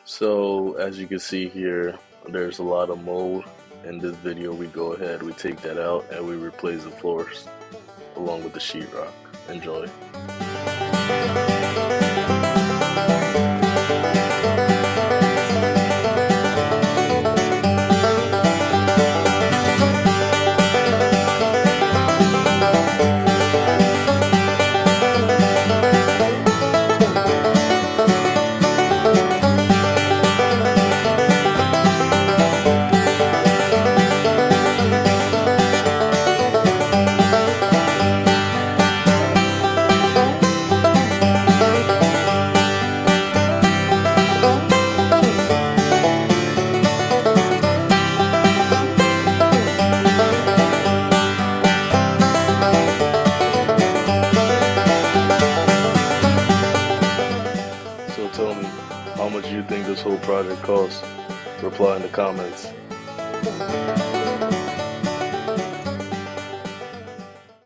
So as you can see here, there's a lot of mold. In this video, we go ahead, we take that out, and we replace the floors along with the sheetrock. Enjoy. So tell me, how much you think this whole project costs? Reply in the comments.